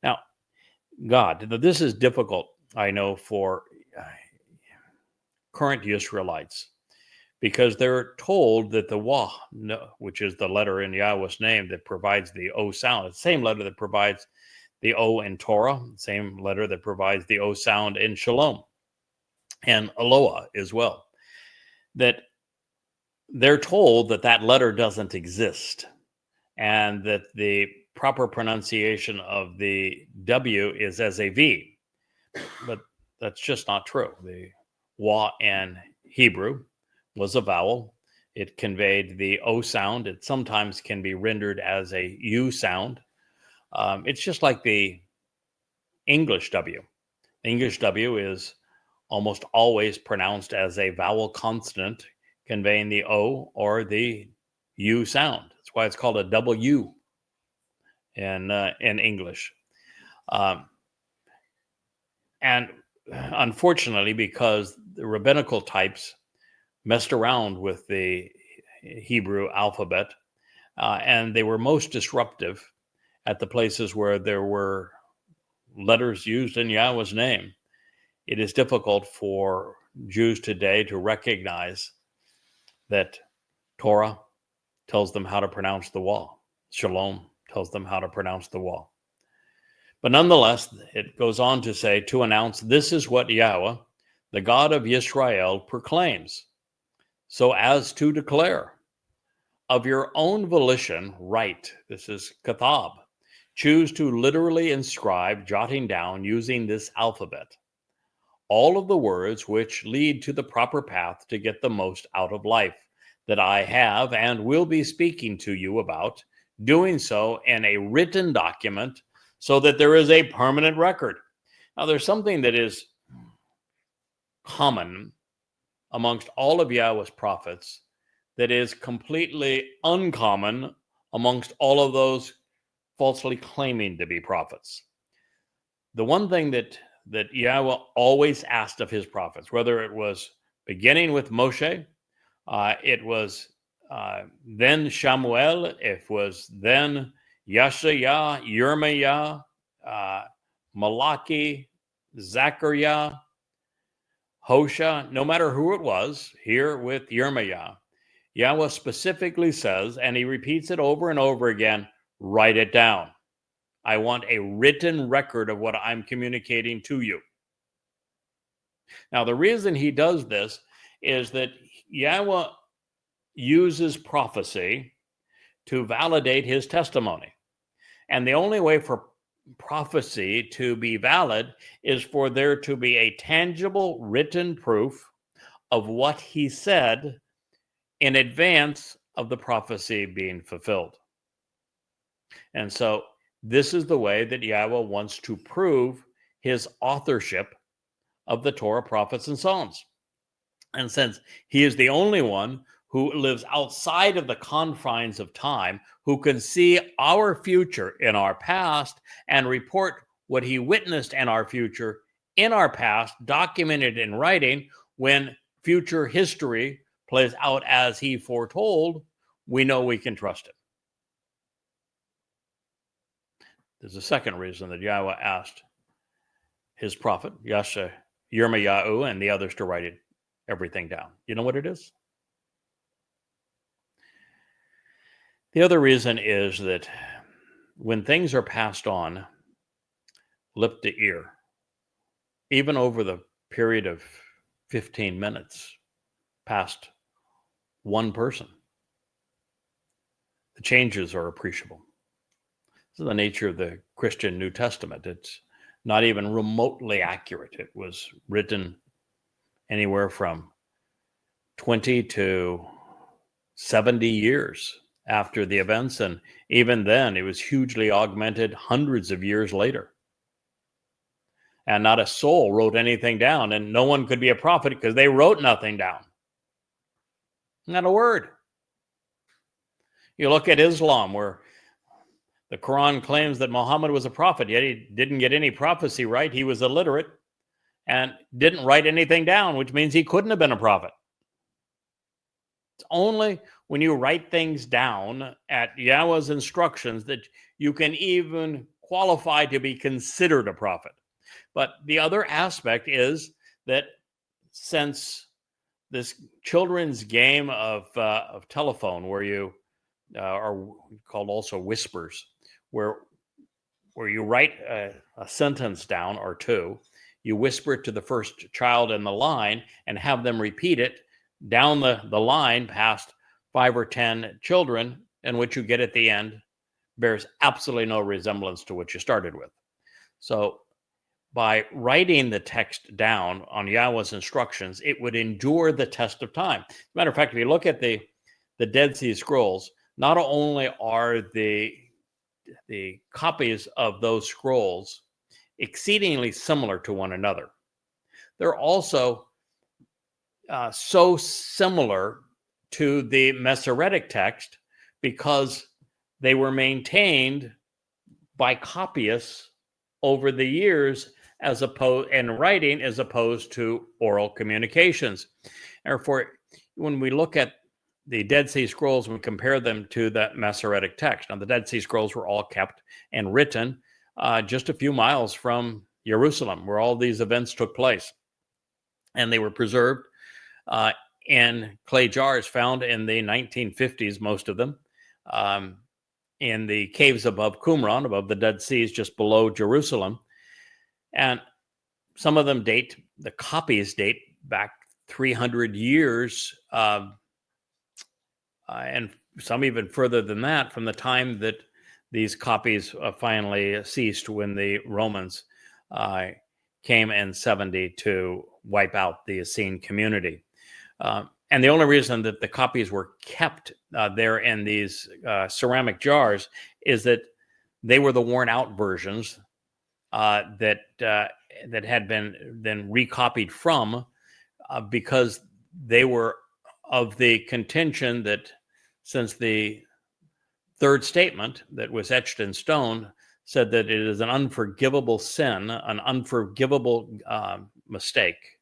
Now, God, this is difficult, I know, for current Israelites, because they're told that the Wah, which is the letter in Yahweh's name that provides the O sound, the same letter that provides the O in Torah, same letter that provides the O sound in Shalom and Aloha as well, that they're told that that letter doesn't exist and that the proper pronunciation of the W is as a V. But that's just not true. The Wah in Hebrew was a vowel. It conveyed the O sound. It sometimes can be rendered as a U sound. It's just like the English W. English W is almost always pronounced as a vowel consonant conveying the O or the U sound. That's why it's called a W in English. And unfortunately, because the rabbinical types messed around with the Hebrew alphabet, and they were most disruptive at the places where there were letters used in Yahweh's name, it is difficult for Jews today to recognize that Torah tells them how to pronounce the Wah. Shalom tells them how to pronounce the Wah. But nonetheless, it goes on to say, to announce, this is what Yahweh, the God of Yisrael, proclaims, so as to declare, of your own volition, write. This is kathab. Choose to literally inscribe, jotting down, using this alphabet, all of the words which lead to the proper path to get the most out of life that I have and will be speaking to you about, doing so in a written document so that there is a permanent record. Now, there's something that is common amongst all of Yahweh's prophets that is completely uncommon amongst all of those falsely claiming to be prophets. The one thing that Yahweh always asked of his prophets, whether it was beginning with Moshe, it was then Shamuel, it was then Yeshayah, Yirmiyah, Malachi, Zechariah, Hosea, no matter who it was, here with Yirmiyah, Yahweh specifically says, and he repeats it over and over again, write it down. I want a written record of what I'm communicating to you. Now, the reason he does this is that Yahweh uses prophecy to validate his testimony. And the only way for prophecy to be valid is for there to be a tangible written proof of what he said in advance of the prophecy being fulfilled. And so this is the way that Yahweh wants to prove his authorship of the Torah, prophets, and Psalms. And since he is the only one who lives outside of the confines of time, who can see our future in our past and report what he witnessed in our future in our past, documented in writing, when future history plays out as he foretold, we know we can trust him. There's a second reason that Yahweh asked his prophet, Yirmiyahu, and the others to write everything down. You know what it is? The other reason is that when things are passed on lip to ear, even over the period of 15 minutes past one person, the changes are appreciable. This is the nature of the Christian New Testament. It's not even remotely accurate. It was written anywhere from 20 to 70 years after the events, and even then it was hugely augmented hundreds of years later. And not a soul wrote anything down, and no one could be a prophet because they wrote nothing down. Not a word. You look at Islam, where the Quran claims that Muhammad was a prophet, yet he didn't get any prophecy right. He was illiterate and didn't write anything down, which means he couldn't have been a prophet. It's only when you write things down at Yahweh's instructions that you can even qualify to be considered a prophet. But the other aspect is that since this children's game of telephone, where you are called also whispers, where you write a sentence down or two, you whisper it to the first child in the line and have them repeat it down the line past 5 or 10 children, and what you get at the end bears absolutely no resemblance to what you started with. So by writing the text down on Yahweh's instructions, it would endure the test of time. As a matter of fact, if you look at the Dead Sea Scrolls, not only are the copies of those scrolls exceedingly similar to one another, they're also so similar to the Masoretic text because they were maintained by copyists over the years as opposed to oral communications. Therefore, when we look at the Dead Sea Scrolls and we compare them to the Masoretic text, now the Dead Sea Scrolls were all kept and written just a few miles from Jerusalem, where all these events took place, and they were preserved in clay jars found in the 1950s, most of them, in the caves above Qumran, above the Dead Seas, just below Jerusalem. And some of them the copies date back 300 years, and some even further than that, from the time that these copies finally ceased when the Romans came in 70 to wipe out the Essene community. And the only reason that the copies were kept there in these ceramic jars is that they were the worn out versions that had been then recopied from, because they were of the contention that since the third statement that was etched in stone said that it is an unforgivable sin, an unforgivable mistake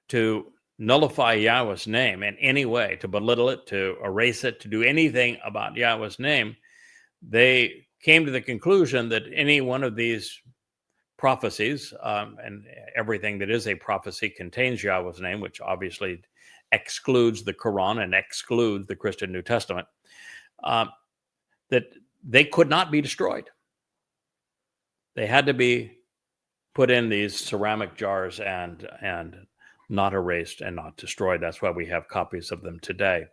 to nullify Yahweh's name in any way, to belittle it, to erase it, to do anything about Yahweh's name, they came to the conclusion that any one of these prophecies, and everything that is a prophecy contains Yahweh's name, which obviously excludes the Quran and excludes the Christian New Testament, that they could not be destroyed. They had to be put in these ceramic jars and not erased and not destroyed. That's why we have copies of them today.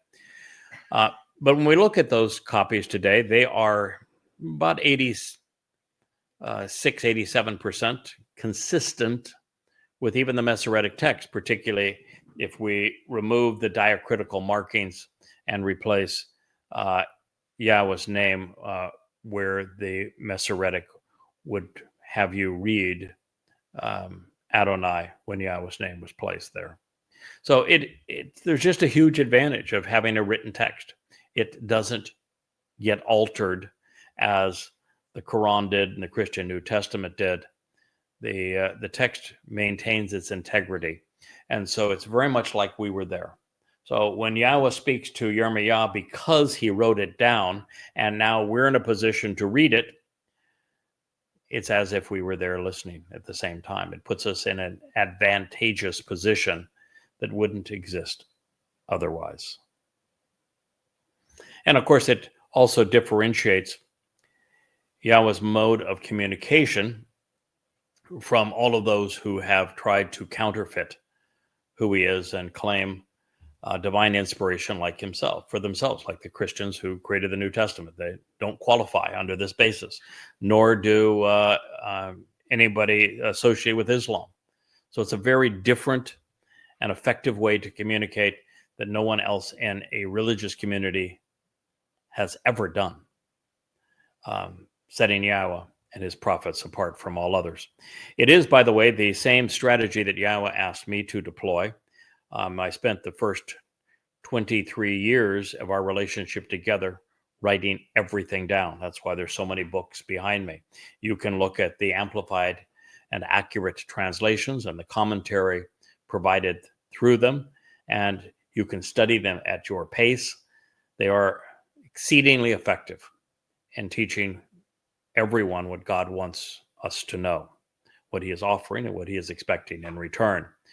But when we look at those copies today, they are about 87% consistent with even the Masoretic text, particularly if we remove the diacritical markings and replace Yahweh's name where the Masoretic would have you read Adonai when Yahweh's name was placed there. So there's just a huge advantage of having a written text. It doesn't get altered as the Quran did and the Christian New Testament did. The text maintains its integrity. And so it's very much like we were there. So when Yahweh speaks to Yirmiyahu, because he wrote it down and now we're in a position to read it, it's as if we were there listening at the same time. It puts us in an advantageous position that wouldn't exist otherwise. And of course, it also differentiates Yahweh's mode of communication from all of those who have tried to counterfeit who he is and claim divine inspiration like himself for themselves, like the Christians who created the New Testament. They don't qualify under this basis, nor do anybody associated with Islam. So it's a very different and effective way to communicate that no one else in a religious community has ever done, setting Yahweh and his prophets apart from all others. It is, by the way, the same strategy that Yahweh asked me to deploy. I spent the first 23 years of our relationship together writing everything down. That's why there's so many books behind me. You can look at the amplified and accurate translations and the commentary provided through them, and you can study them at your pace. They are exceedingly effective in teaching everyone what God wants us to know, what he is offering and what he is expecting in return.